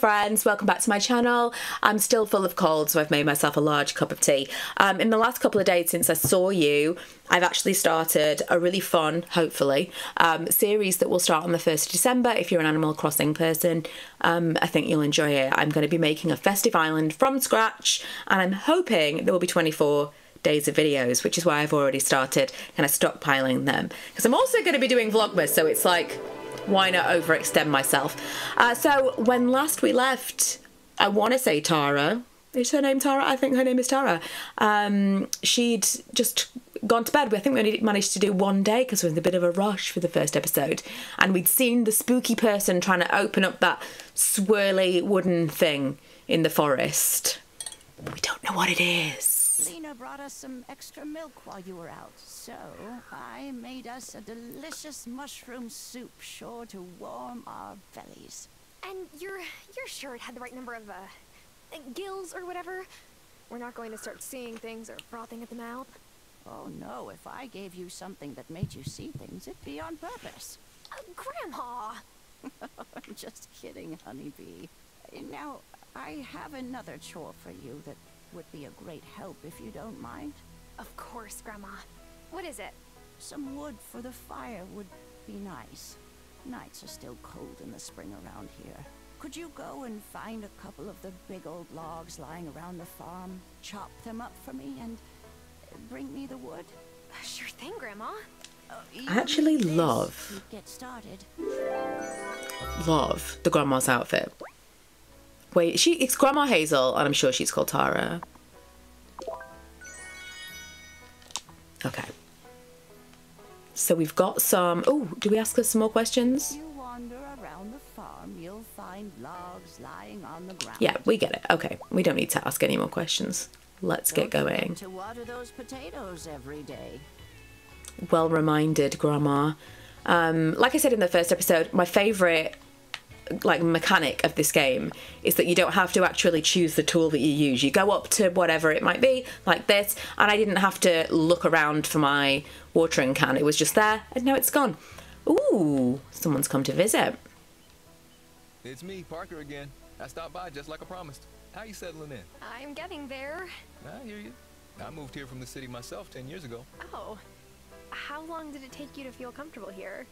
friends, welcome back to my channel. I'm still full of cold, so I've made myself a large cup of tea. In the last couple of days since I saw you, I've actually started a really fun, hopefully, series that will start on the 1st of December. If you're an Animal Crossing person, I think you'll enjoy it. I'm going to be making a festive island from scratch, and I'm hoping there will be 24 days of videos, which is why I've already started kind of stockpiling them. Because I'm also going to be doing Vlogmas, so it's like, why not overextend myself? So when last we left, I want to say Tara. Is her name Tara? I think her name is Tara. She'd just gone to bed. I think we only managed to do one day because we were in a bit of a rush for the first episode. And we'd seen the spooky person trying to open up that swirly wooden thing in the forest. But we don't know what it is. Lena brought us some extra milk while you were out, so I made us a delicious mushroom soup sure to warm our bellies. And you're sure it had the right number of gills or whatever? We're not going to start seeing things or frothing at the mouth. Oh no, if I gave you something that made you see things, it'd be on purpose. Grandma! I'm just kidding, honeybee. Now, I have another chore for you that would be a great help if you don't mind. Of course, Grandma. What is it? Some wood for the fire would be nice. Nights are still cold in the spring around here. Could you go and find a couple of the big old logs lying around the farm, chop them up for me, and bring me the wood? Sure thing, Grandma. I actually love the grandma's outfit. Wait, it's Grandma Hazel, and I'm sure she's called Tara. Okay. So we've got some... Oh, do we ask her some more questions? You wander around the farm, you'll find logs lying on the ground. Yeah, we get it. Okay, we don't need to ask any more questions. Let's get going. To water those potatoes every day. Well reminded, Grandma. Like I said in the first episode, my favourite mechanic of this game is that you don't have to actually choose the tool that you use. You go up to whatever it might be, like this, and I didn't have to look around for my watering can. It was just there, and now it's gone. Ooh, someone's come to visit. It's me, Parker again. I stopped by just like I promised. How you settling in? I'm getting there. I hear you. I moved here from the city myself 10 years ago. Oh. How long did it take you to feel comfortable here?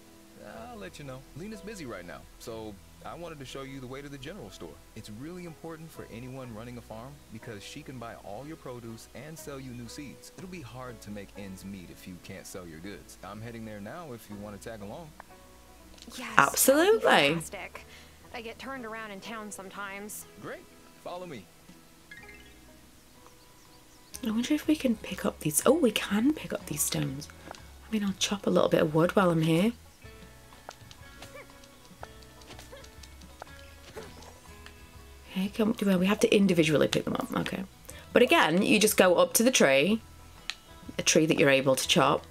I'll let you know. Lena's busy right now, so I wanted to show you the way to the general store. It's really important for anyone running a farm because she can buy all your produce and sell you new seeds. It'll be hard to make ends meet if you can't sell your goods. I'm heading there now if you want to tag along. Yes, absolutely. Fantastic. I get turned around in town sometimes. Great. Follow me. I wonder if we can pick up these... Oh, we can pick up these stones. I mean, I'll chop a little bit of wood while I'm here. Okay, we have to individually pick them up. Okay. But again, you just go up to the tree, a tree that you're able to chop,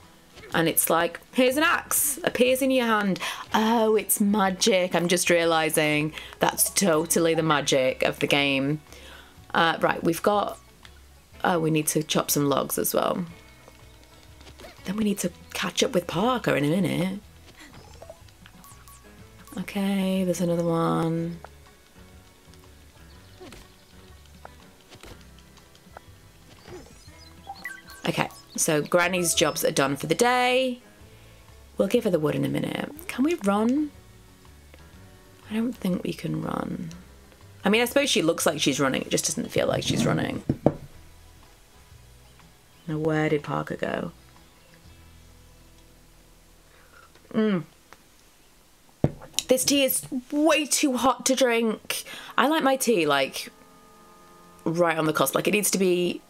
and it's like, here's an axe, appears in your hand. Oh, it's magic. I'm just realising that's totally the magic of the game. Right, we've got... Oh, we need to chop some logs as well. Then we need to catch up with Parker in a minute. Okay, there's another one. Okay, so Granny's jobs are done for the day. We'll give her the wood in a minute. Can we run? I don't think we can run. I mean, I suppose she looks like she's running. It just doesn't feel like she's running. Now, where did Parker go? This tea is way too hot to drink. I like my tea, like, right on the cusp. Like, it needs to be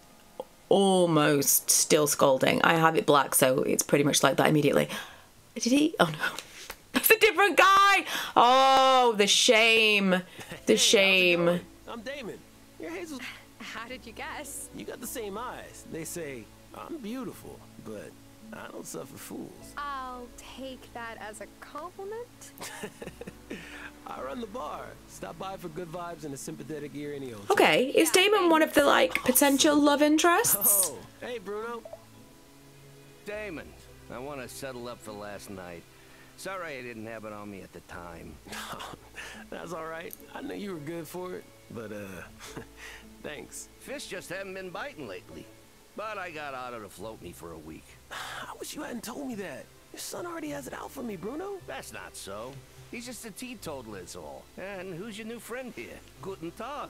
almost still scalding. I have it black, so it's pretty much like that immediately. Did he? Oh no, that's a different guy. Oh, the shame, the shame. I'm Damon. You're Hazel. How did you guess? You got the same eyes. They say I'm beautiful, but I don't suffer fools. I'll take that as a compliment. I run the bar. Stop by for good vibes and a sympathetic ear any old. Okay, is Damon one of the, like, potential love interests? Oh, hey Bruno. Damon, I want to settle up for last night. Sorry I didn't have it on me at the time. That's all right. I knew you were good for it, but thanks. Fish just haven't been biting lately. But I got Otto to float me for a week. I wish you hadn't told me that. Your son already has it out for me, Bruno. That's not so. He's just a teetotaler, is all. And who's your new friend here? Guten Tag.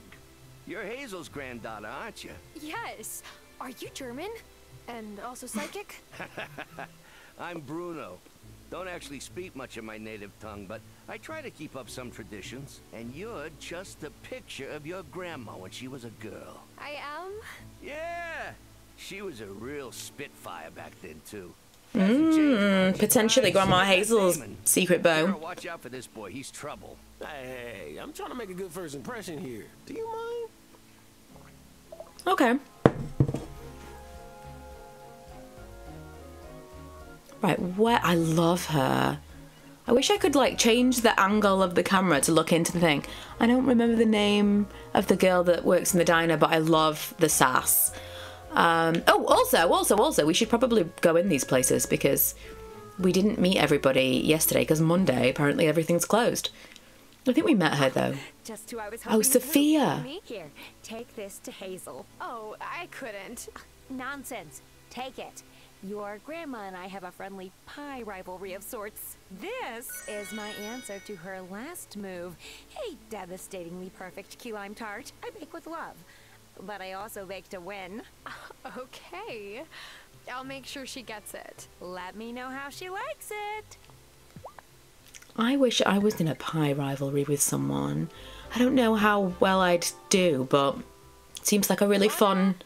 You're Hazel's granddaughter, aren't you? Yes. Are you German? And also psychic? I'm Bruno. Don't actually speak much of my native tongue, but I try to keep up some traditions. And you're just a picture of your grandma when she was a girl. I am? Yeah! She was a real spitfire back then, too. Potentially Grandma Hazel's secret Better beau. watch out for this boy. He's trouble. Hey, I'm trying to make a good first impression here. Do you mind? Okay. Right, where I love her. I wish I could like change the angle of the camera to look into the thing. I don't remember the name of the girl that works in the diner, but I love the sass. Also, we should probably go in these places because we didn't meet everybody yesterday because Monday, apparently everything's closed. I think we met her though. Just who I was Oh, hoping to Sophia. meet. Here, take this to Hazel. Oh, I couldn't. Nonsense. Take it. Your grandma and I have a friendly pie rivalry of sorts. This is my answer to her last move. A devastatingly perfect key lime tart. I bake with love. But I also bake to win. Okay. I'll make sure she gets it. Let me know how she likes it. I wish I was in a pie rivalry with someone. I don't know how well I'd do, but it seems like a really fun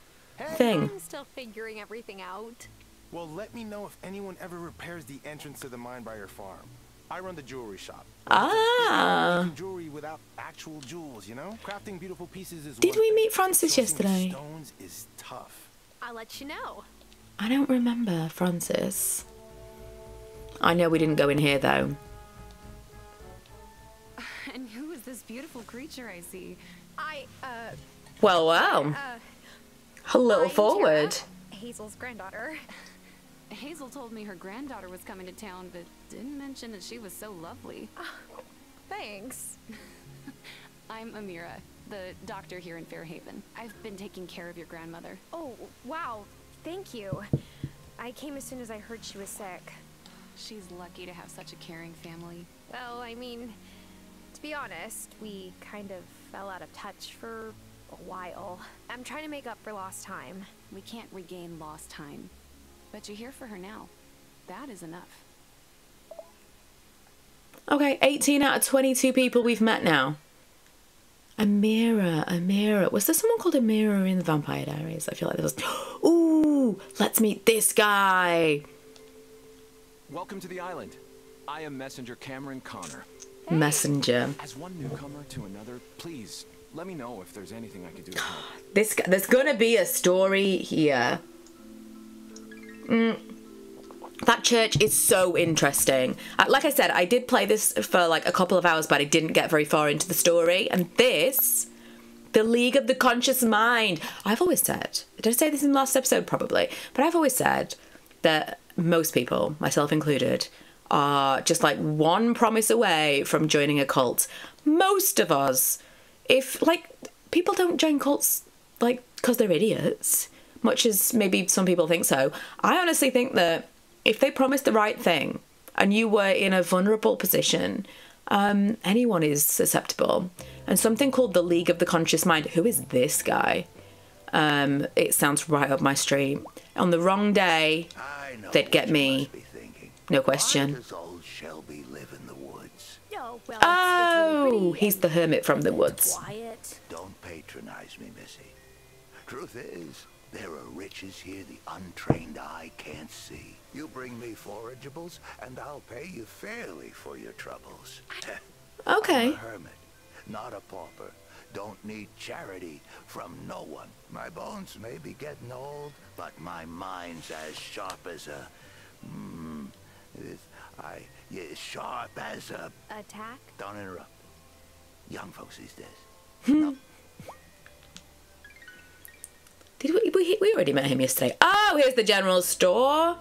thing. I'm still figuring everything out. Well, let me know if anyone ever repairs the entrance to the mine by your farm. I run the jewelry shop. Ah. Making jewelry without actual jewels, you know? Crafting beautiful pieces is Did one we thing. meet Francis Sourcing yesterday? stones is tough. I'll let you know. I don't remember Francis. I know we didn't go in here though. And who is this beautiful creature I see? Well, wow. A little I'm forward. Tara, Hazel's granddaughter. Hazel told me her granddaughter was coming to town, but didn't mention that she was so lovely. Thanks. I'm Amira, the doctor here in Fairhaven. I've been taking care of your grandmother. Oh, wow. Thank you. I came as soon as I heard she was sick. She's lucky to have such a caring family. Well, I mean, to be honest, we kind of fell out of touch for a while. I'm trying to make up for lost time. We can't regain lost time. But you're here for her now. That is enough. Okay, 18 out of 22 people we've met now. Amira. Was there someone called Amira in the Vampire Diaries? I feel like there was. Ooh, let's meet this guy. Welcome to the island. I am Messenger Cameron Connor. Hey. Messenger. As one newcomer to another, please let me know if there's anything I can do to help. There's gonna be a story here. That church is so interesting. Like I said, I did play this for like a couple of hours, but I didn't get very far into the story. And this, the League of the Conscious Mind. I've always said, did I say this in the last episode? Probably. But I've always said that most people, myself included, are just like one promise away from joining a cult. Most of us, if like, people don't join cults like because they're idiots, much as maybe some people think so. I honestly think that if they promise the right thing and you were in a vulnerable position, anyone is susceptible. And something called the League of the Conscious Mind. Who is this guy? It sounds right up my street. On the wrong day, they'd get me. No question. Shelby live in the woods? No, well, Oh, it's really pretty he's the hermit from the woods. quiet. Don't patronize me, Missy. Truth is, there are riches here the untrained eye can't see. You bring me forageables, and I'll pay you fairly for your troubles. Okay. I'm a hermit, not a pauper. Don't need charity from no one. My bones may be getting old, but my mind's as sharp as a... sharp as a... Attack? Don't interrupt. Young folks these days. Did we already met him yesterday? Oh, here's the general store.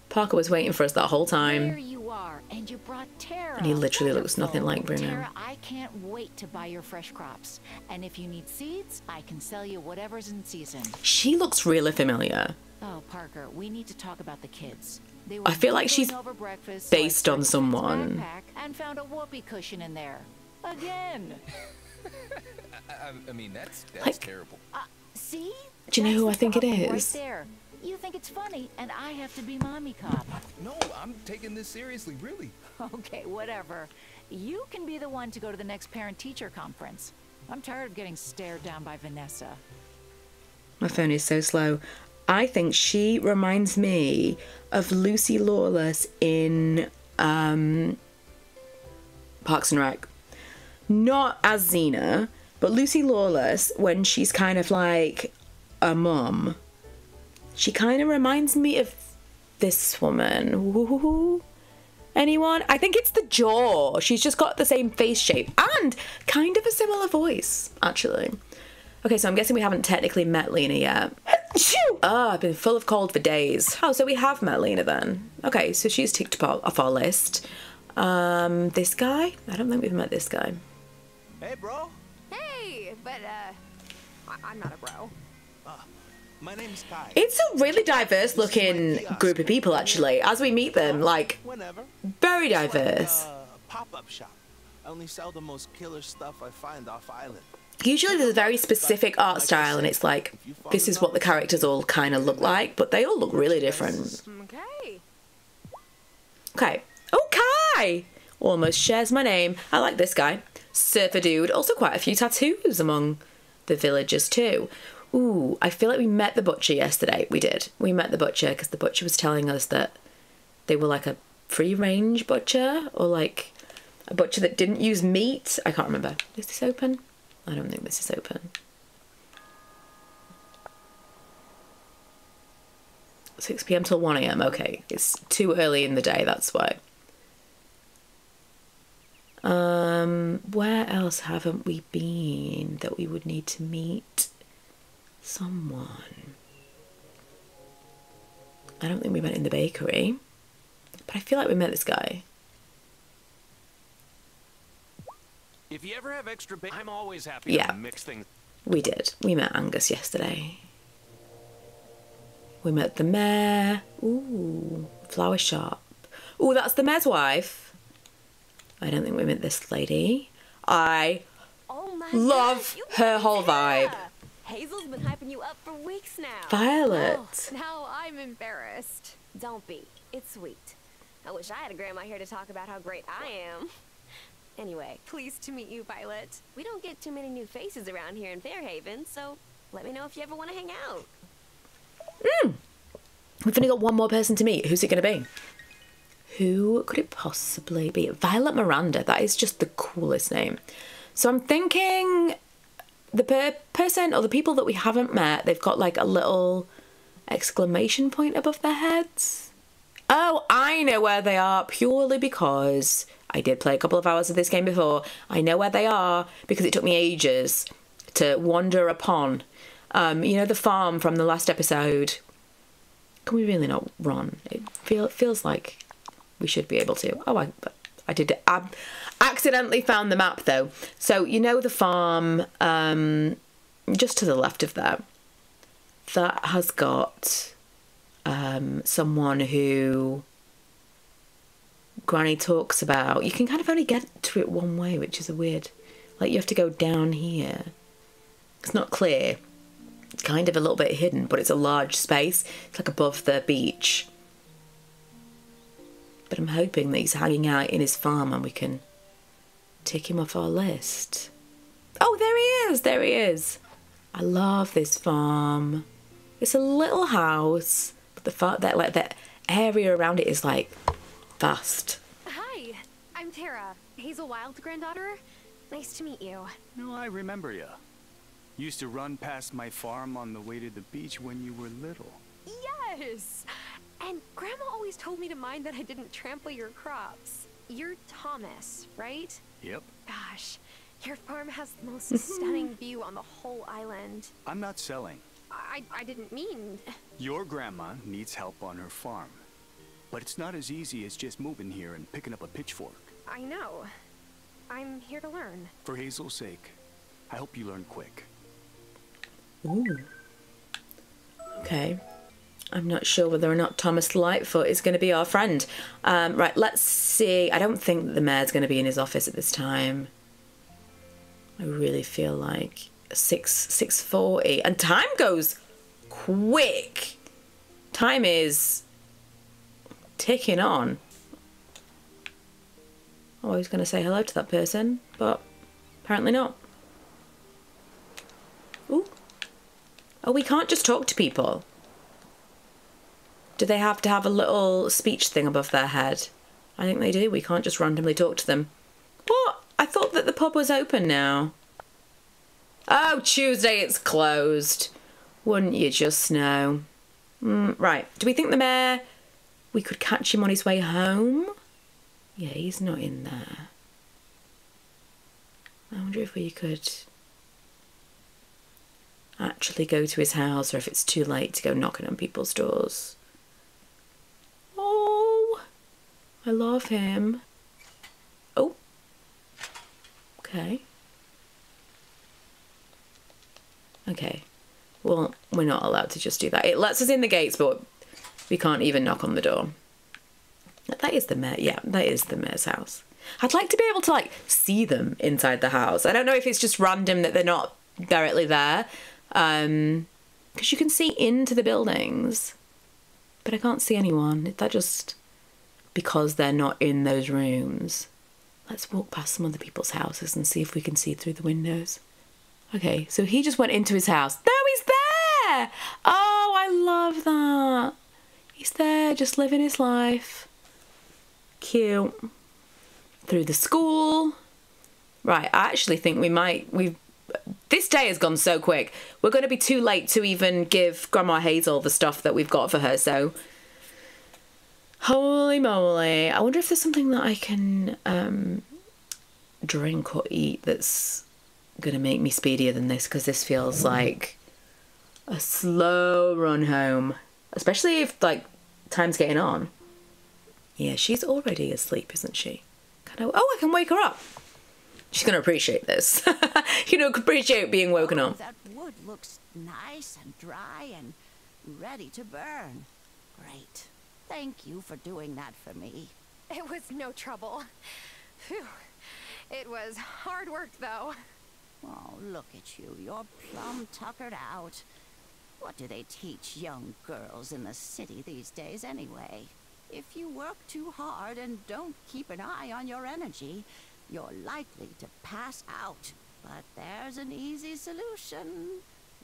Parker was waiting for us that whole There time. you are, and you brought Tara. And he literally looks nothing like Bruno. Tara, I can't wait to buy your fresh crops. And if you need seeds, I can sell you whatever's in season. She looks really familiar. Oh, Parker, we need to talk about the kids. They I feel like she's over breakfast, based so I on searched someone. Ted's backpack and found a whoopee cushion in there. Again. I mean, that's Like, terrible. See? Do you know who I think it Right is? there. You think it's funny, and I have to be mommy cop. No, I'm taking this seriously, really. Okay, whatever. You can be the one to go to the next parent-teacher conference. I'm tired of getting stared down by Vanessa. My phone is so slow. I think she reminds me of Lucy Lawless in Parks and Rec. Not as Xena, but Lucy Lawless, when she's kind of like a mum, she kind of reminds me of this woman. Ooh. Anyone? I think it's the jaw. She's just got the same face shape and kind of a similar voice, actually. Okay, so I'm guessing we haven't technically met Lena yet. Oh, I've been full of cold for days. Oh, so we have met Lena then. Okay, so she's ticked off our list. This guy? I don't think we've met this guy. Hey, bro. Hey, but I'm not a bro. My name's Kai. It's a really diverse looking group of people, actually, as we meet them. Like, very diverse. Pop-up shop. I only sell the most killer stuff I find off island. Usually there's a very specific art style, and it's like, this is what the characters all kind of look like, but they all look really different. Okay. Okay. Oh, Kai! Almost shares my name. I like this guy. Surfer dude. Also quite a few tattoos among the villagers too. Ooh, I feel like we met the butcher yesterday. We did. We met the butcher because the butcher was telling us that they were like a free-range butcher, or like a butcher that didn't use meat. I can't remember. Is this open? I don't think this is open. 6 p.m. till 1 a.m. Okay, it's too early in the day, that's why. Where else haven't we been that we would need to meet someone? I don't think we met in the bakery, but I feel like we met this guy. If you ever have extra bacon, I'm always happy to mix things. We did. We met Angus yesterday. We met the mayor. Ooh, flower shop. Ooh, that's the mayor's wife. I don't think we met this lady. I love her whole vibe. Hazel's been hyping you up for weeks now. Violet. Oh, now I'm embarrassed. Don't be. It's sweet. I wish I had a grandma here to talk about how great I am. Anyway, pleased to meet you, Violet. We don't get too many new faces around here in Fairhaven, so let me know if you ever want to hang out. We've only got one more person to meet. Who's it going to be? Who could it possibly be? Violet Miranda. That is just the coolest name. So I'm thinking the person or the people that we haven't met, they've got like a little exclamation point above their heads. Oh, I know where they are, purely because I did play a couple of hours of this game before. I know where they are because it took me ages to wander upon. You know the farm from the last episode? Can we really not run? It feels like we should be able to. Oh, I did. I accidentally found the map though. So you know the farm just to the left of that. That has got someone who Granny talks about. You can kind of only get to it one way, which is a weird. Like you have to go down here. It's not clear. It's kind of a little bit hidden, but it's a large space. It's like above the beach. But I'm hoping that he's hanging out in his farm and we can tick him off our list. Oh, there he is! There he is! I love this farm. It's a little house, but the area around it is like vast. Hi, I'm Tara, Hazel Wild's granddaughter. Nice to meet you. No, I remember ya. Used to run past my farm on the way to the beach when you were little. Yes! And Grandma always told me to mind that I didn't trample your crops. You're Thomas, right? Yep. Gosh, your farm has the most stunning view on the whole island. I'm not selling. I didn't mean... Your grandma needs help on her farm. But it's not as easy as just moving here and picking up a pitchfork. I know. I'm here to learn. For Hazel's sake, I hope you learn quick. Ooh. Okay. I'm not sure whether or not Thomas Lightfoot is going to be our friend. Right, let's see. I don't think that the mayor's going to be in his office at this time. I really feel like 6:40. And time goes quick. Time is ticking on. Oh, I was going to say hello to that person, but apparently not. Ooh. Oh, we can't just talk to people. Do they have to have a little speech thing above their head? I think they do. We can't just randomly talk to them. What? I thought that the pub was open now. Oh, Tuesday it's closed. Wouldn't you just know? Right. Do we think the mayor... we could catch him on his way home? Yeah, he's not in there. I wonder if we could actually go to his house, or if it's too late to go knocking on people's doors. Oh, I love him. Oh, okay. Okay, well, we're not allowed to just do that. It lets us in the gates, but we can't even knock on the door. That is the mayor. Yeah, that is the mayor's house. I'd like to be able to, like, see them inside the house. I don't know if it's just random that they're not directly there. Because you can see into the buildings. But I can't see anyone. Is that just because they're not in those rooms? Let's walk past some other people's houses and see if we can see through the windows. Okay, so he just went into his house. No, he's there! Oh, I love that. He's there, just living his life. Cute. Through the school. Right, I actually think this day has gone so quick. We're going to be too late to even give Grandma Hazel the stuff that we've got for her, so... holy moly. I wonder if there's something that I can drink or eat that's going to make me speedier than this, because this feels like a slow run home. Especially if, like, time's getting on. Yeah, she's already asleep, isn't she? Oh, I can wake her up. She's going to appreciate this. You know, appreciate being woken up. That wood looks nice and dry and ready to burn. Great. Thank you for doing that for me. It was no trouble. Phew. It was hard work, though. Oh, look at you. You're plumb tuckered out. What do they teach young girls in the city these days anyway? If you work too hard and don't keep an eye on your energy, you're likely to pass out. But there's an easy solution.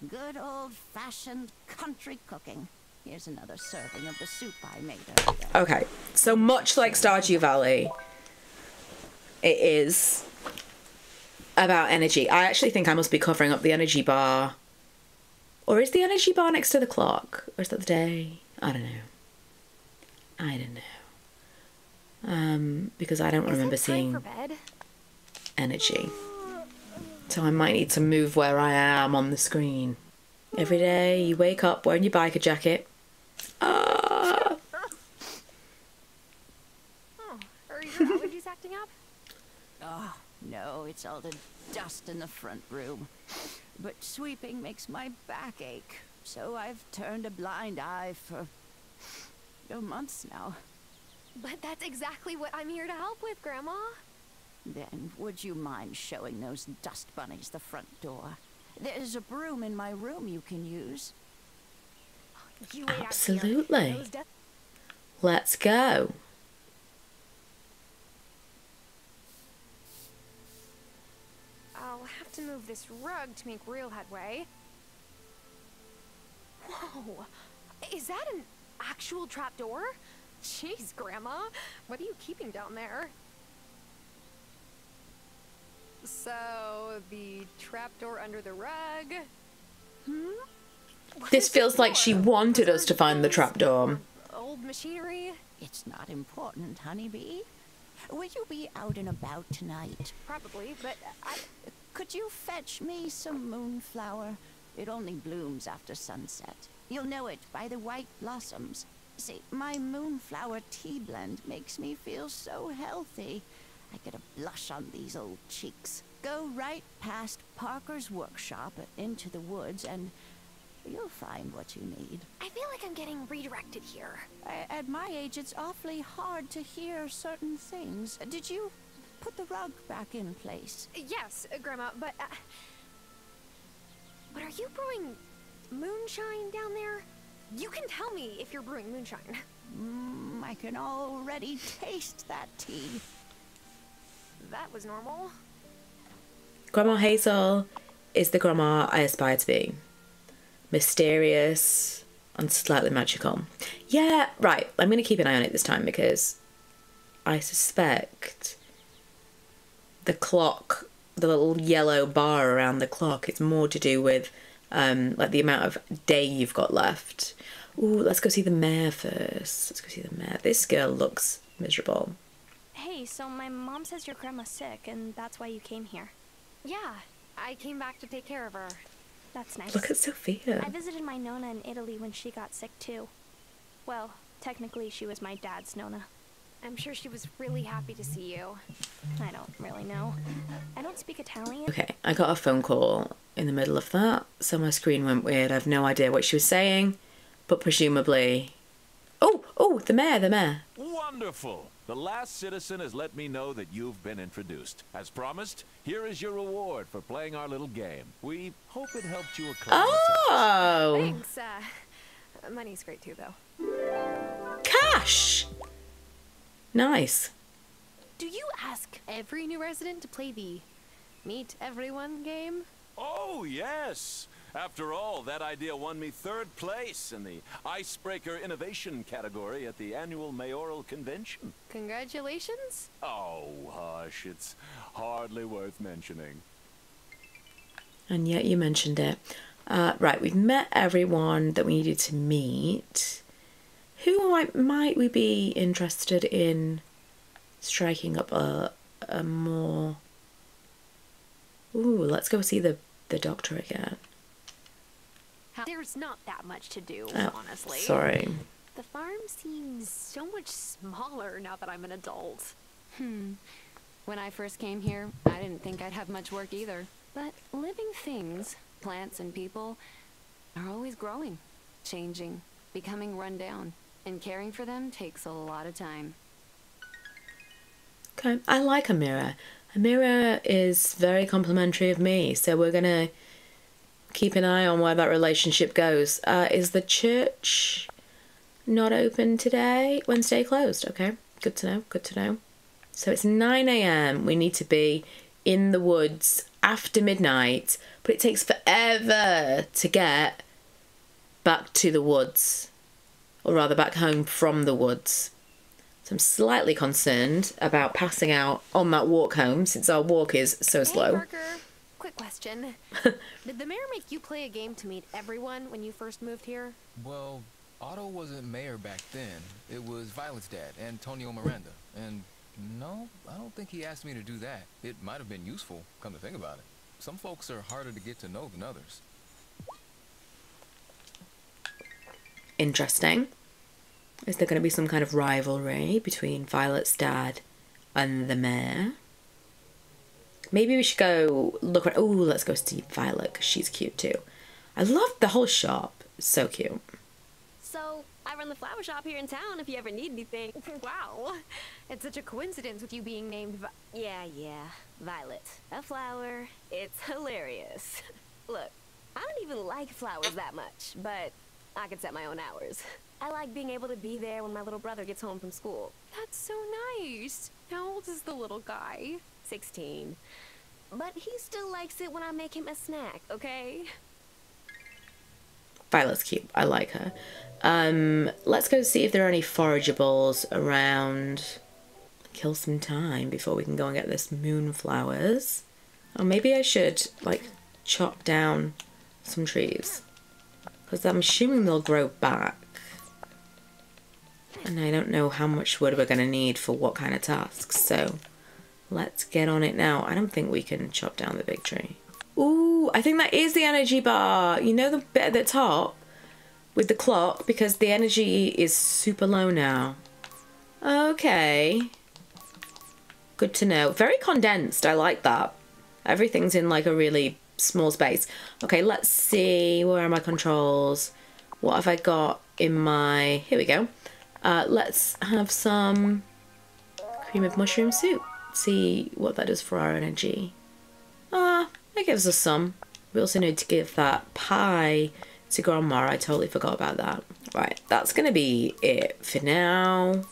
Good old-fashioned country cooking. Here's another serving of the soup I made earlier. Okay, so much like Stardew Valley, it is about energy. I actually think I must be covering up the energy bar. Or is the energy bar next to the clock? Or is that the day? I don't know. Because I don't remember seeing energy. So I might need to move where I am on the screen. Every day you wake up wearing your biker jacket. Oh, are your allergies acting up? Oh, no, it's all the dust in the front room. But sweeping makes my back ache, so I've turned a blind eye for months now. But that's exactly what I'm here to help with, Grandma. Then would you mind showing those dust bunnies the front door? There's a broom in my room you can use. Absolutely. Let's go. I'll have to move this rug to make real headway. Whoa! Is that an actual trapdoor? Jeez, Grandma. What are you keeping down there? So, the trapdoor under the rug? This feels like she wanted us to find the trapdoor. Old machinery? It's not important, honeybee. Will you be out and about tonight? Probably, but Could you fetch me some moonflower? It only blooms after sunset. You'll know it by the white blossoms. See, my moonflower tea blend makes me feel so healthy. I get a blush on these old cheeks. Go right past Parker's workshop into the woods and you'll find what you need. I feel like I'm getting redirected here. At my age, it's awfully hard to hear certain things. Did you put the rug back in place? Yes, Grandma, but are you brewing moonshine down there? You can tell me if you're brewing moonshine. I can already taste that tea. That was normal. Grandma Hazel is the grandma I aspire to be. Mysterious and slightly magical. Yeah, right. I'm going to keep an eye on it this time because I suspect the clock, the little yellow bar around the clock, it's more to do with like the amount of day you've got left. Ooh, let's go see the mayor first. Let's go see the mayor. This girl looks miserable. Hey, so my mom says your grandma's sick and that's why you came here. Yeah, I came back to take care of her. That's nice. Look at Sophia. I visited my Nona in Italy when she got sick too. Well, technically she was my dad's Nona. I'm sure she was really happy to see you. I don't really know. I don't speak Italian. Okay, I got a phone call in the middle of that, so my screen went weird. I have no idea what she was saying, but presumably... Oh, the mayor. Wonderful! The last citizen has let me know that you've been introduced. As promised, here is your reward for playing our little game. We hope it helped you acclimatize. Oh! Thanks, money's great too, though. Cash! Nice. Do you ask every new resident to play the Meet Everyone game? Oh, yes! After all, that idea won me 3rd place in the Icebreaker Innovation category at the annual mayoral convention. Congratulations? Oh, hush, it's hardly worth mentioning. And yet you mentioned it. Right, we've met everyone that we needed to meet. Who might we be interested in striking up a more... Ooh, let's go see the doctor again. There's not that much to do, honestly. Sorry. The farm seems so much smaller now that I'm an adult. When I first came here, I didn't think I'd have much work either. But living things, plants and people, are always growing, changing, becoming run down. And caring for them takes a lot of time. Okay, I like Amira. Amira is very complimentary of me, so we're going to keep an eye on where that relationship goes. Is the church not open today? Wednesday closed. Okay, good to know, good to know. So it's 9 AM. We need to be in the woods after midnight, but it takes forever to get back to the woods, or rather back home from the woods. So I'm slightly concerned about passing out on that walk home since our walk is so slow. Hey, Parker. Quick question. Did the mayor make you play a game to meet everyone when you first moved here? Well, Otto wasn't mayor back then. It was Violet's dad, Antonio Miranda. And no, I don't think he asked me to do that. It might have been useful, come to think about it. Some folks are harder to get to know than others. Interesting. Is there going to be some kind of rivalry between Violet's dad and the mayor? Maybe we should go look at... Oh, let's go see Violet, because she's cute too. I love the whole shop. So cute. So, I run the flower shop here in town if you ever need anything. Wow. It's such a coincidence with you being named Yeah, Violet. A flower. It's hilarious. Look, I don't even like flowers that much, but I can set my own hours. I like being able to be there when my little brother gets home from school. That's so nice. How old is the little guy? 16. But he still likes it when I make him a snack, okay? Violet's cute. I like her. Let's go see if there are any forageables around. Kill some time before we can go and get this moonflowers. Or maybe I should, like, chop down some trees. Because I'm assuming they'll grow back. And I don't know how much wood we're going to need for what kind of tasks, so let's get on it now. I don't think we can chop down the big tree. Ooh, I think that is the energy bar. You know the bit at the top with the clock because the energy is super low now. Okay. Good to know. Very condensed. I like that. Everything's in like a really small space. Okay, let's see. Where are my controls? What have I got in my... Here we go. Let's have some cream of mushroom soup. See what that does for our energy. That gives us some. We also need to give that pie to Grandma. I totally forgot about that. Right, that's going to be it for now.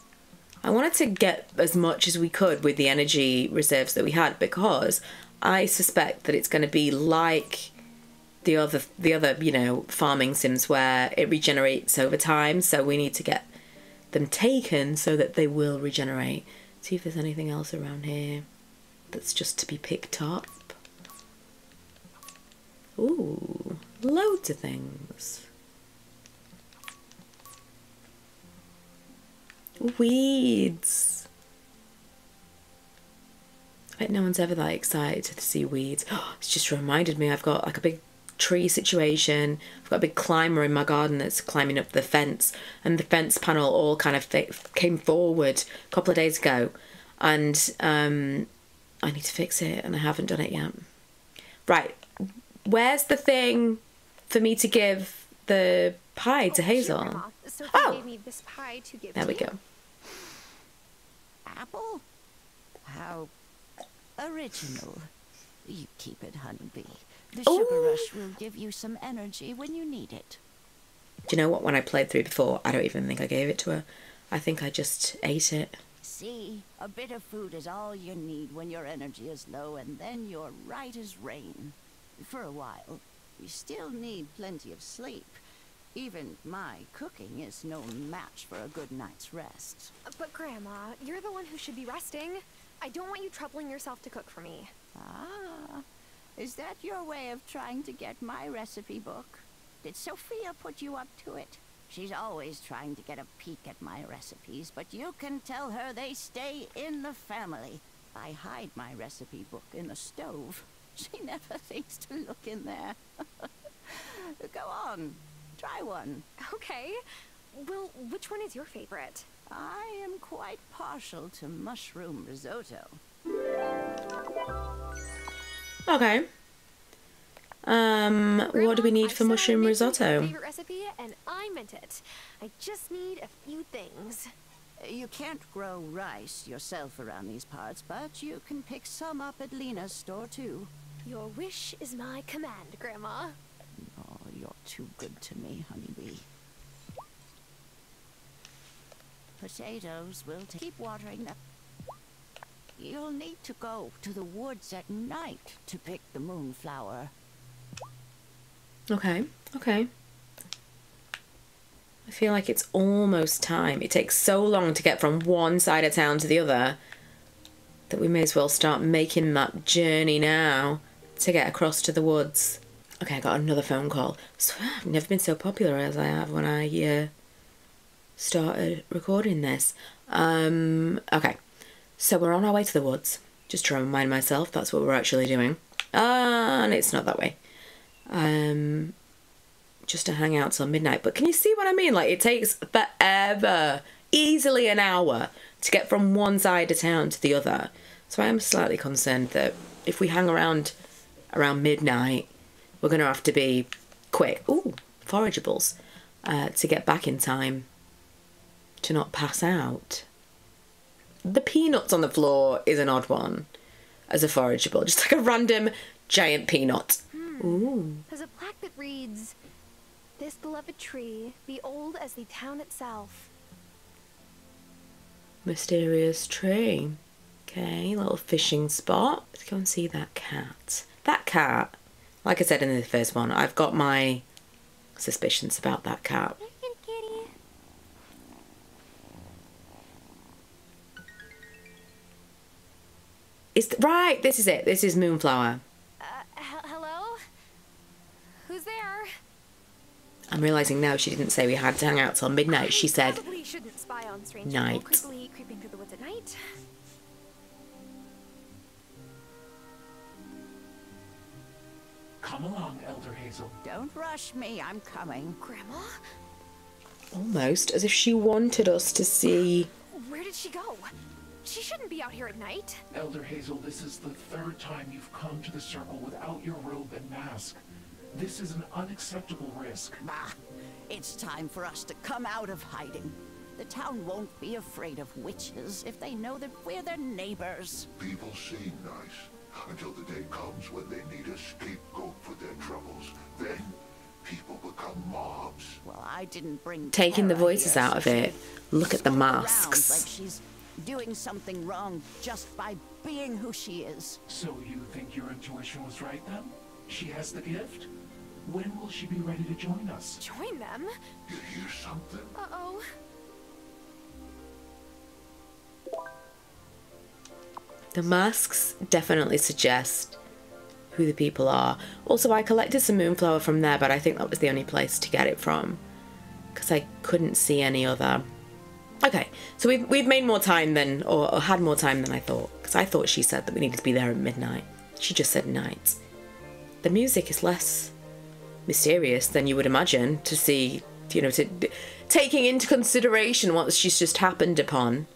I wanted to get as much as we could with the energy reserves that we had because I suspect that it's going to be like the other, you know, farming sims where it regenerates over time. So we need to get them taken so that they will regenerate. See if there's anything else around here that's just to be picked up. Ooh, loads of things. Weeds. I bet no one's ever that excited to see weeds. Oh, it's just reminded me I've got like a big tree situation. I've got a big climber in my garden that's climbing up the fence, and the fence panel all kind of came forward a couple of days ago, and I need to fix it and I haven't done it yet. Right, where's the thing for me to give the pie to Hazel? Grandma. Sophie gave me this pie to give There to we you. go. Apple? How original. You keep it, honeybee. The sugar rush will give you some energy when you need it. Do you know what? When I played through before, I don't even think I gave it to her. I think I just ate it. See, a bit of food is all you need when your energy is low, and then you're right as rain. For a while, you still need plenty of sleep. Even my cooking is no match for a good night's rest. But Grandma, you're the one who should be resting. I don't want you troubling yourself to cook for me. Ah, is that your way of trying to get my recipe book? Did Sophia put you up to it? She's always trying to get a peek at my recipes, but you can tell her they stay in the family. I hide my recipe book in the stove. She never thinks to look in there. Go on, try one. Okay. Well, which one is your favorite? I am quite partial to mushroom risotto. Okay. What do we need for mushroom risotto? Favorite recipe, and I meant it. I just need a few things. You can't grow rice yourself around these parts, but you can pick some up at Lena's store too. Your wish is my command, Grandma. Oh, you're too good to me, honeybee. Potatoes will keep watering them. You'll need to go to the woods at night to pick the moonflower. Okay, okay. I feel like it's almost time. It takes so long to get from one side of town to the other that we may as well start making that journey now to get across to the woods. Okay, I got another phone call. So, I've never been so popular as I have when I started recording this. Okay, so we're on our way to the woods. Just to remind myself that's what we're actually doing. And it's not that way. Just to hang out till midnight. But can you see what I mean? Like, it takes forever, easily an hour, to get from one side of town to the other. So I am slightly concerned that if we hang around midnight, we're going to have to be quick. Ooh, forageables. To get back in time to not pass out. The peanuts on the floor is an odd one as a forageable. Just like a random giant peanut. Ooh. There's a plaque that reads, "This beloved tree, be old as the town itself." Mysterious tree. Okay, little fishing spot. Let's go and see that cat. That cat, like I said in the first one, I've got my suspicions about that cat. Right, this is it. This is Moonflower. Hello? Who's there? I'm realising now she didn't say we had to hang out till midnight. She said Probably shouldn't spy on strange night. people creeping through the woods at night. Come along, Elder Hazel. Don't rush me, I'm coming. Grandma? Almost as if she wanted us to see. Where did she go? She shouldn't be out here at night. Elder Hazel, this is the 3rd time you've come to the circle without your robe and mask. This is an unacceptable risk. Bah! It's time for us to come out of hiding. The town won't be afraid of witches if they know that we're their neighbors. People seem nice until the day comes when they need a scapegoat for their troubles. Then people become mobs. Well, I didn't bring Taking the Tara voices here, out so of she it. Look at the walk around masks. like she's doing something wrong just by being who she is. So you think your intuition was right then? She has the gift? When will she be ready to join us? Join them? You hear something? Uh-oh. The masks definitely suggest who the people are. Also, I collected some moonflower from there, but I think that was the only place to get it from, because I couldn't see any other. Okay, so we've made more time than, or had more time than I thought, because I thought she said that we needed to be there at midnight. She just said night. The music is less mysterious than you would imagine, to see, you know, taking into consideration what she's just happened upon.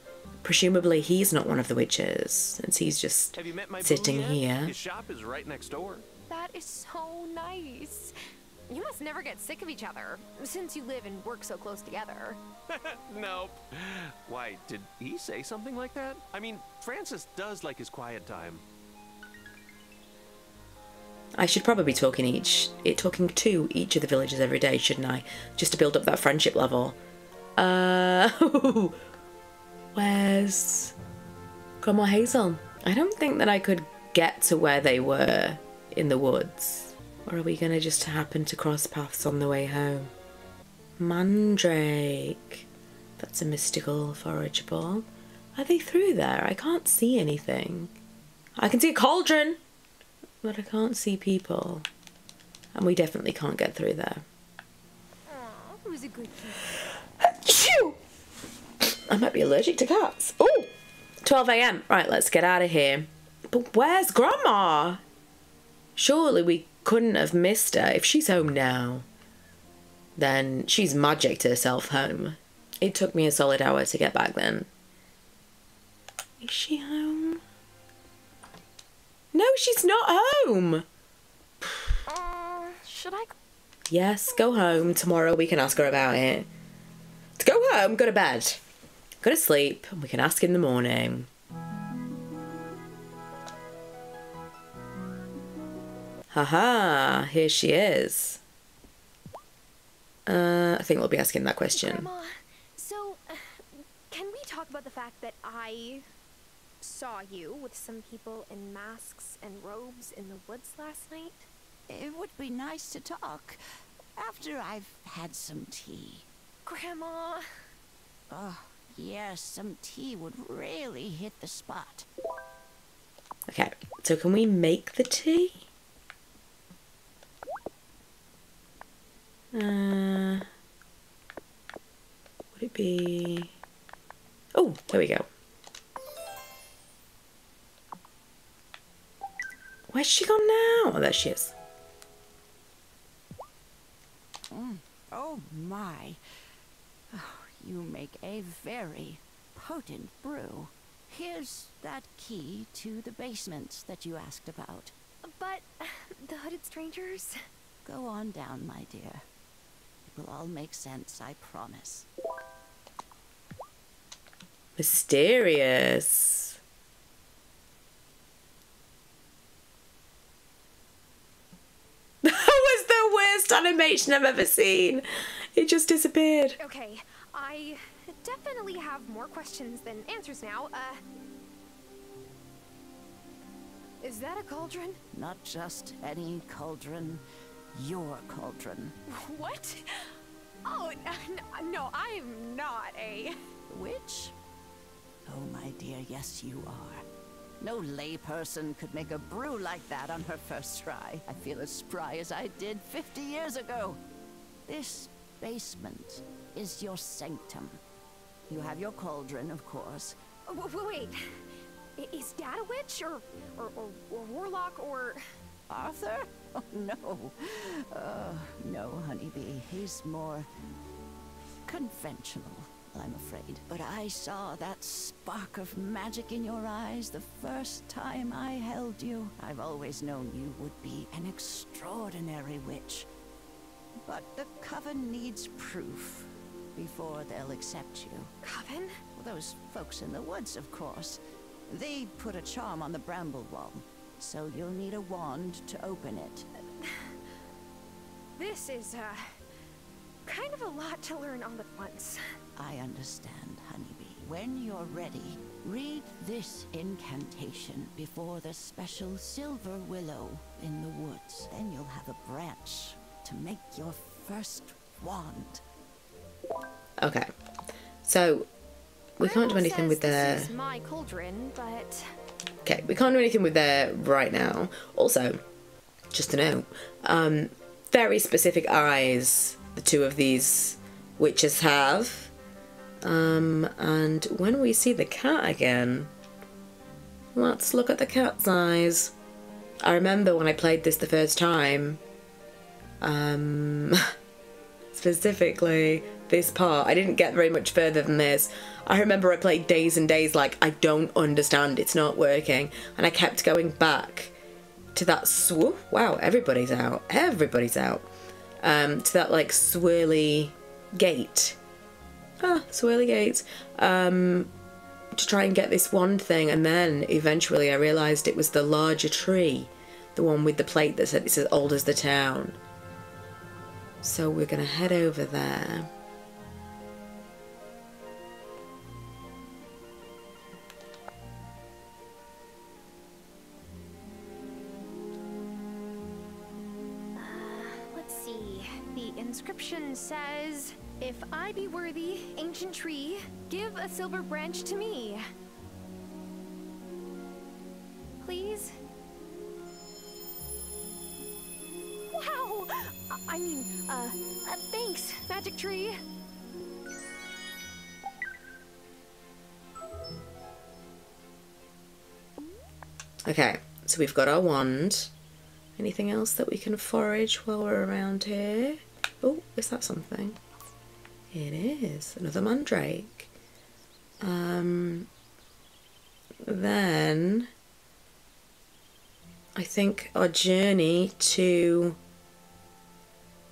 Presumably he's not one of the witches, since he's just sitting here. His shop is right next door. That is so nice. You must never get sick of each other, since you live and work so close together. Nope. Why, did he say something like that? I mean, Francis does like his quiet time. I should probably be talking to each of the villagers every day, shouldn't I? Just to build up that friendship level. Where's Grandma Hazel? I don't think that I could get to where they were in the woods. Or are we gonna just happen to cross paths on the way home? Mandrake. That's a mystical forageable. Are they through there? I can't see anything. I can see a cauldron, but I can't see people. And we definitely can't get through there. Aw, it was a good Achoo! I might be allergic to cats. Oh, 12 a.m. Right, let's get out of here. But where's Grandma? Surely we couldn't have missed her. If she's home now, then she's magicked herself home. It took me a solid hour to get back then. Is she home? No, she's not home. Should I? Yes, go home. Tomorrow we can ask her about it. To go home, go to bed. Go to sleep, and we can ask in the morning. Haha, here she is. I think we'll be asking that question. Grandma, so, can we talk about the fact that I saw you with some people in masks and robes in the woods last night? It would be nice to talk after I've had some tea. Grandma. Oh, yes, some tea would really hit the spot. Okay, so can we make the tea? Would it be... Oh, there we go. Where's she gone now? Oh, there she is. Oh my. Oh, you make a very potent brew. Here's that key to the basement that you asked about. But the hooded strangers? Go on down, my dear. It will all make sense, I promise. Mysterious. That was the worst animation I've ever seen. It just disappeared. Okay, I definitely have more questions than answers now. Is that a cauldron? Not just any cauldron. Your cauldron. What? Oh, no, I am not a... Witch? Oh, my dear, yes you are. No layperson could make a brew like that on her first try. I feel as spry as I did 50 years ago. This basement is your sanctum. You have your cauldron, of course. Wait. Is Dad a witch? Or warlock? Or... Arthur? Oh, no. No, honeybee. He's more conventional, I'm afraid. But I saw that spark of magic in your eyes the first time I held you. I've always known you would be an extraordinary witch. But the Coven needs proof before they'll accept you. Coven? Well, those folks in the woods, of course. They put a charm on the bramble wall, so you'll need a wand to open it. This is, kind of a lot to learn all at once. I understand, Honeybee. When you're ready, read this incantation before the special silver willow in the woods. Then you'll have a branch to make your first wand. Okay, so we can't do anything with This is my cauldron, but okay, we can't do anything with there right now. Also, just to note, very specific eyes the two of these witches have. And when we see the cat again, let's look at the cat's eyes. I remember when I played this the first time, specifically this part, I didn't get very much further than this. I remember I played days and days like, I don't understand, it's not working, and I kept going back to that wow, everybody's out, to that like swirly gate, swirly gate, to try and get this wand thing, and then eventually I realised it was the larger tree, the one with the plate that said it's as old as the town. So we're gonna head over there. let's see. The inscription says, "If I be worthy, ancient tree, give a silver branch to me. Please?" Wow! I mean, thanks, magic tree. Okay, so we've got our wand. Anything else that we can forage while we're around here? Oh, is that something? It is. Another mandrake. Then I think our journey to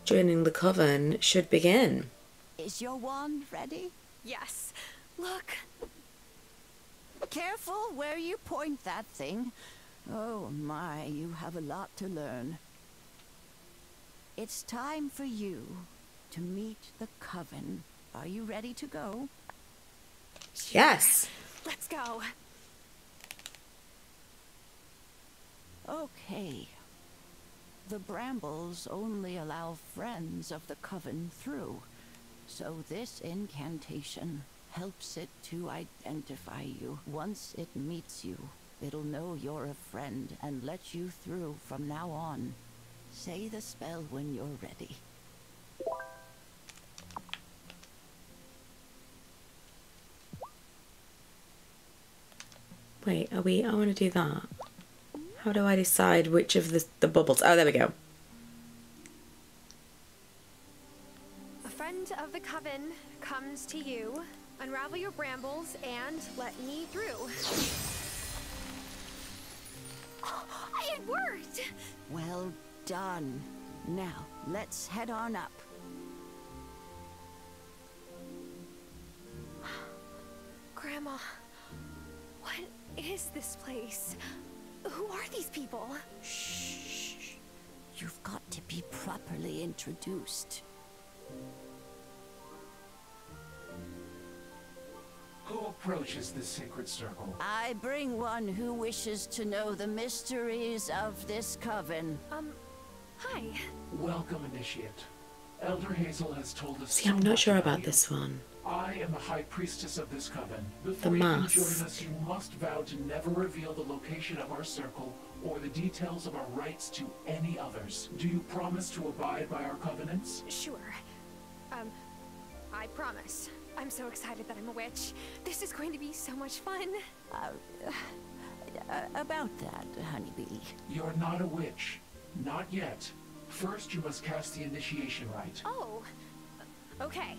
joining the Coven should begin. Is your wand ready? Yes. Look. Careful where you point that thing. Oh my, you have a lot to learn. It's time for you to meet the Coven. Are you ready to go? Yes. Let's go. Okay. The brambles only allow friends of the Coven through, so this incantation helps it to identify you. Once it meets you, it'll know you're a friend and let you through from now on. Say the spell when you're ready. Wait, I want to do that. How do I decide which of the bubbles? Oh, there we go. A friend of the Coven comes to you. Unravel your brambles and let me through. It worked! Well done. Now, let's head on up. Grandma, what is this place? Who are these people? Shh. You've got to be properly introduced. Who approaches this sacred circle? I bring one who wishes to know the mysteries of this Coven. Hi. Welcome, Initiate. Elder Hazel has told us. See, I'm not sure about this one. I am the High Priestess of this Coven. Before you can join us, you must vow to never reveal the location of our circle or the details of our rights to any others. Do you promise to abide by our covenants? Sure. I promise. I'm so excited that I'm a witch. This is going to be so much fun. About that, Honeybee. You're not a witch. Not yet. First, you must cast the initiation rite. Oh. Okay.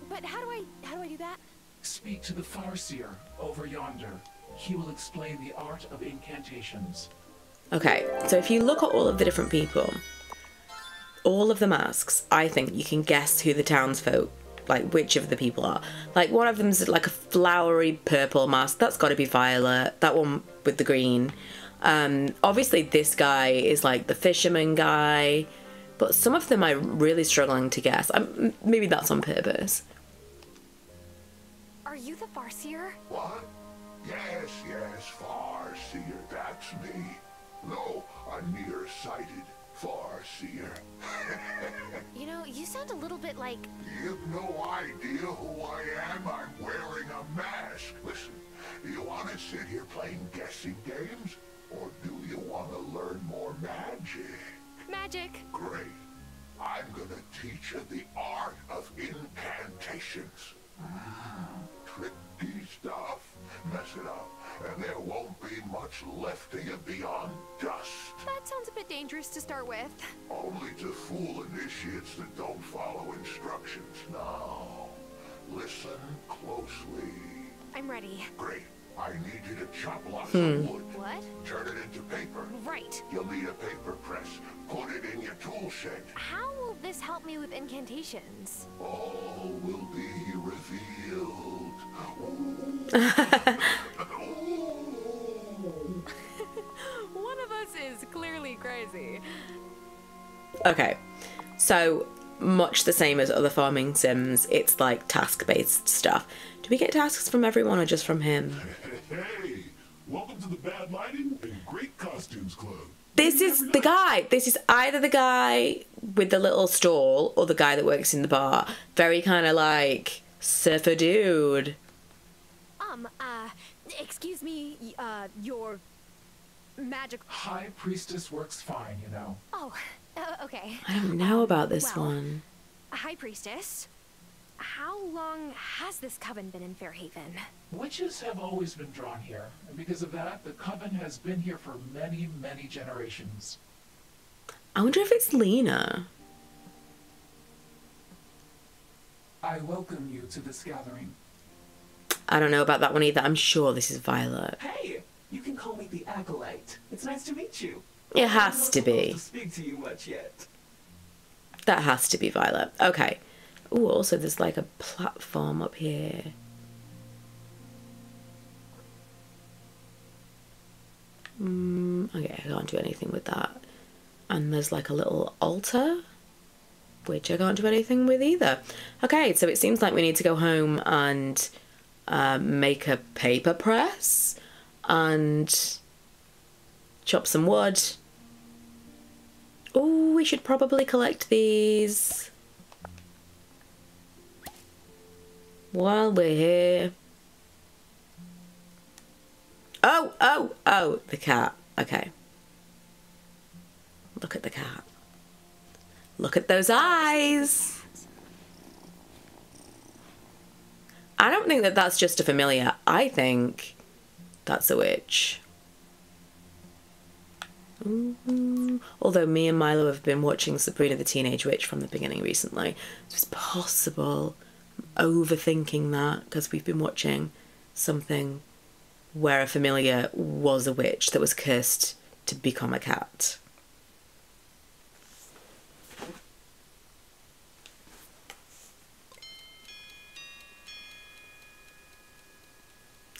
But how do I do that? Speak to the Farseer over yonder. He will explain the art of incantations. Okay, so if you look at all of the different people, all of the masks, I think you can guess who the townsfolk, like which of the people are. Like one of them's like a flowery purple mask. That's got to be Violet. That one with the green. Obviously this guy is like the fisherman guy, but some of them I'm really struggling to guess. Maybe that's on purpose. Are you the Farseer? What? Yes, Farseer, that's me. No, a nearsighted Farseer. You know, you sound a little bit like... You've no idea who I am. I'm wearing a mask. Listen, do you want to sit here playing guessing games? Or do you want to learn more magic? Magic. Great. I'm gonna teach you the art of incantations. Tricky stuff. Mess it up, and there won't be much left of you beyond dust. That sounds a bit dangerous to start with. Only to fool initiates that don't follow instructions. Now, listen closely. I'm ready. Great. I need you to chop lots of wood. What? Turn it into paper. Right. You'll need a paper press. Put it in your tool shed. How will this help me with incantations? All will be revealed. One of us is clearly crazy. Okay, so much the same as other farming sims, it's like task-based stuff. Do we get tasks from everyone or just from him? Hey, welcome to the Bad Lighting and Great Costumes Club. This is the guy. This is either the guy with the little stall or the guy that works in the bar. Very kind of like surfer dude. Excuse me, your magic... High Priestess works fine, you know. Oh, okay. I don't know about this one. High Priestess, how long has this coven been in Fairhaven? Witches have always been drawn here, and because of that, the coven has been here for many, many generations. I wonder if it's Lena. I welcome you to this gathering. I don't know about that one either. I'm sure this is Violet. Hey, you can call me the Acolyte. It's nice to meet you. It has to be. I'm not supposed to speak to you much yet. That has to be Violet. Okay. Ooh, also there's like a platform up here. Okay, I can't do anything with that. And there's like a little altar, which I can't do anything with either. Okay, so it seems like we need to go home and make a paper press and chop some wood. Oh, we should probably collect these while we're here. Oh, the cat. Okay. Look at the cat. Look at those eyes. I don't think that that's just a familiar. I think that's a witch. Although me and Milo have been watching Sabrina the Teenage Witch from the beginning recently, so it's possible I'm overthinking that because we've been watching something where a familiar was a witch that was cursed to become a cat.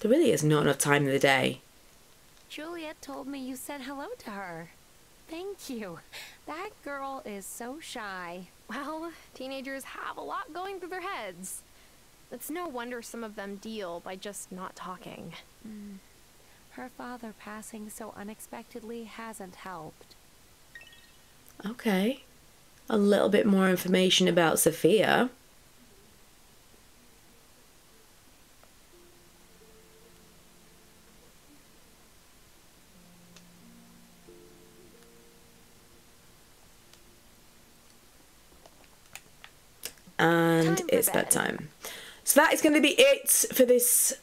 There really is not enough time in the day. Juliet told me you said hello to her. Thank you. That girl is so shy. Well, teenagers have a lot going through their heads. It's no wonder some of them deal by just not talking. Her father passing so unexpectedly hasn't helped. Okay. A little bit more information about Sophia. And it's bedtime. So that is going to be it for this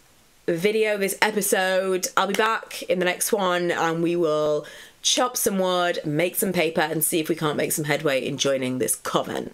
video, this episode. I'll be back in the next one and we will chop some wood, make some paper and see if we can't make some headway in joining this coven.